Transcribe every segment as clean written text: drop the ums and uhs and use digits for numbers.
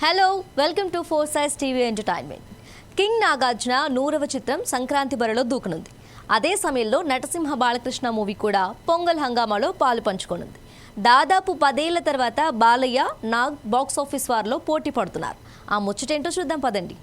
Hello welcome to four size TV entertainment. King Nagarjuna 100వ చిత్రం సంక్రాంతి బరిలో దూకనుంది. అదే సమయంలో నటసింహ బాలకృష్ణ మూవీ కూడా పొంగల్ హంగామాలో పాలు పంచుకోనుంది. దాదాపు 10 ఏళ్ల తర్వాత బాలయ్య నాగ్ బాక్స్ ఆఫీస్ వార్లో పోటీ పడుతున్నారు. ఆ ముచ్చటేంటో చూద్దాం పదండి.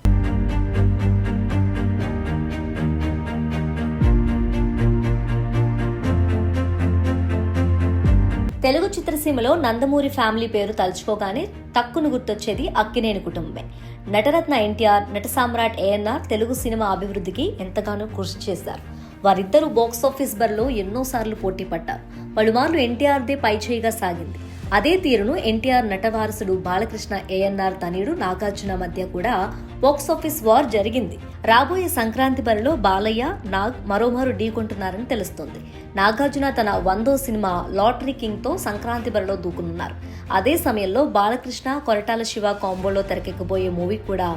తెలుగు చిత్రసీమలో నందమూరి ఫ్యామిలీ పేరు తలుచుకోగానే తక్కును గుర్తొచ్చేది అక్కినేని కుటుంబమే. నటరత్న ఎన్టీఆర్, నట సామ్రాట్ ఏఎన్ఆర్ తెలుగు సినిమా అభివృద్ధికి ఎంతగానో కృషి చేశారు. వారిద్దరూ బాక్సాఫీస్ బరిలో ఎన్నోసార్లు పోటీ పడ్డారు. పలుమార్లు ఎన్టీఆర్దే పైచేయిగా సాగింది. అదే తీరును ఎన్టీఆర్ నటవారసుడు బాలకృష్ణ, ఏఎన్ఆర్ తనయుడు నాగార్జున మధ్య కూడా బాక్సాఫీస్ వార్ జరిగింది. రాబోయే సంక్రాంతి బరిలో బాలయ్య, నాగ్ మరోమారు ఢీకొంటున్నారని తెలుస్తోంది. నాగార్జున తన 100వ సినిమా లాటరీ కింగ్ తో సంక్రాంతి బరిలో దూకునున్నారు. అదే సమయంలో బాలకృష్ణ, కొరటాల శివ కాంబోలో తెరకెక్కబోయే మూవీ కూడా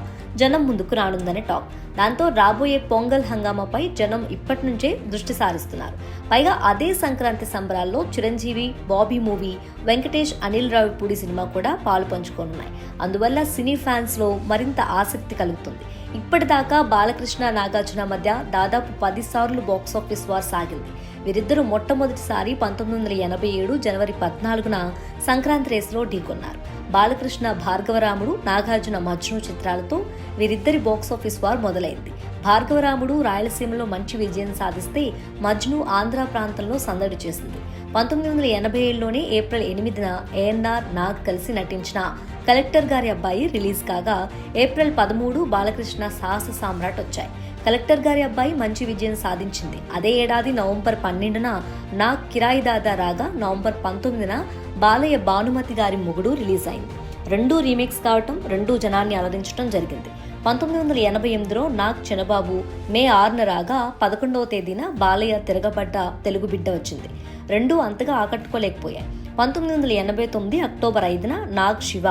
జనం ముందుకు రానుందనే టాక్. దాంతో రాబోయే పొంగల్ హంగామాపై జనం ఇప్పటి నుంచే దృష్టి సారిస్తున్నారు. పైగా అదే సంక్రాంతి సంబరాల్లో చిరంజీవి, బాబీ మూవీ, వెంకటేష్, అనిల్ రావిపూడి సినిమా కూడా పాలు పంచుకోనున్నాయి. అందువల్ల సినీ ఫ్యాన్స్ లో మరింత ఆసక్తి కలుగుతుంది. ఇప్పటిదాకా బాలకృష్ణ, నాగార్జున మధ్య దాదాపు 10 సార్లు బాక్సాఫీస్ వార్ సాగింది. వీరిద్దరూ మొట్టమొదటిసారి 1987 జనవరి 14న సంక్రాంతి రేసులో ఢీకొన్నారు. బాలకృష్ణ భార్గవరాముడు, నాగార్జున మజ్ను చిత్రాలతో వీరిద్దరి బాక్సాఫీస్ వార్ మొదలైంది. భార్గవరాముడు రాయలసీమలో మంచి విజయం సాధిస్తే మజ్ను ఆంధ్ర ప్రాంతంలో సందడి చేసింది. 1987లోనే ఏప్రిల్ 8న ఏఎన్ఆర్, నాగ్ కలిసి నటించిన కలెక్టర్ గారి అబ్బాయి రిలీజ్ కాగా ఏప్రిల్ 13 బాలకృష్ణ సాహస సామ్రాట్ వచ్చాయి. కలెక్టర్ గారి అబ్బాయి మంచి విజయం సాధించింది. అదే ఏడాది నవంబర్ 12న నాగ్ కిరాయిదాదా రాగా, నవంబర్ 19న బాలయ్య భానుమతి గారి మొగుడు రిలీజ్ అయింది. రెండూ రీమేక్స్ కావటం, రెండూ జనాన్ని అలరించడం జరిగింది. 1988లో నాగ్ చిన్నబాబు, మే 6న రాగా 11వ తేదీన బాలయ్య తిరగబడ్డ తెలుగు బిడ్డ వచ్చింది. రెండూ అంతగా ఆకట్టుకోలేకపోయాయి. 1989 అక్టోబర్ 5న నాగ్ శివ,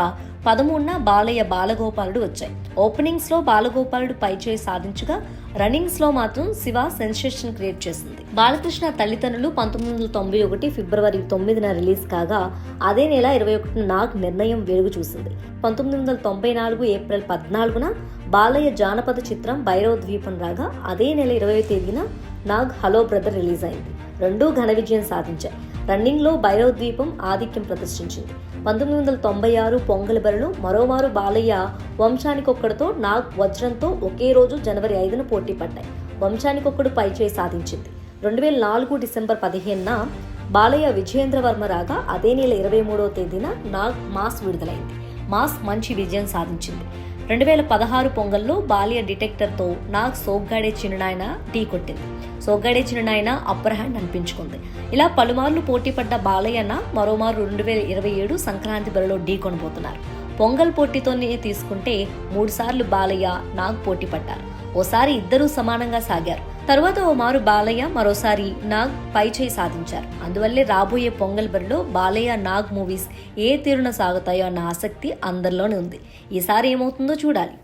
13న బాలయ్య బాలగోపాలుడు వచ్చాయి. ఓపెనింగ్స్ లో బాలగోపాలుడు పైచేయి సాధించగా, రన్నింగ్స్ లో మాత్రం శివ సెన్సేషన్ క్రియేట్ చేసింది. బాలకృష్ణ తల్లిదండ్రులు 1991 ఫిబ్రవరి 9న రిలీజ్ కాగా, అదే నెల 21న నాగ్ నిర్ణయం వెలుగు చూసింది. 1994 ఏప్రిల్ 14న బాలయ్య జానపద చిత్రం భైరవ ద్వీపం రాగా, అదే నెల 20వ తేదీన నాగ్ హలో బ్రదర్ రిలీజ్ అయింది. రెండూ ఘన విజయం సాధించాయి. రన్నింగ్ లో భైరవ ద్వీపం ఆధిక్యం ప్రదర్శించింది. 1996 పొంగల్ బరిలో మరోమారు బాలయ్య వంశానికొక్కడితో, నాగ్ వజ్రంతో ఒకే రోజు జనవరి 5న పోటీ పడ్డాయి. వంశానికొక్కడు పైచేయి సాధించింది. 2004 డిసెంబర్ 15న బాలయ్య విజయేంద్రవర్మ రాగా, అదే నెల 23వ తేదీన నాగ్ మాస్ విడుదలైంది. మాస్ మంచి విజయం సాధించింది. 2016 పొంగల్లో బాలయ్య డిటెక్టర్తో నాగ్ సోగ్గాడే చిన్ననాయన ఢీ కొట్టింది. సోగ్గాడే చిన్ననాయన అప్పర్ హ్యాండ్ అనిపించుకుంది. ఇలా పలుమార్లు పోటీ పడ్డ బాలయ్యన మరోమారు 2027 సంక్రాంతి బరిలో ఢీ కొనబోతున్నారు. పొంగల్ పోటీతోనే తీసుకుంటే 3 సార్లు బాలయ్య, నాగ్ పోటీ పడ్డారు. ఓసారి ఇద్దరూ సమానంగా సాగారు. తరువాత ఓ మారు బాలయ్య, మరోసారి నాగ్ పైచేయి సాధించారు. అందువల్లే రాబోయే పొంగల్ బరిలో బాలయ్య, నాగ్ మూవీస్ ఏ తీరున సాగుతాయో అన్న ఆసక్తి అందరిలోనే ఉంది. ఈసారి ఏమవుతుందో చూడాలి.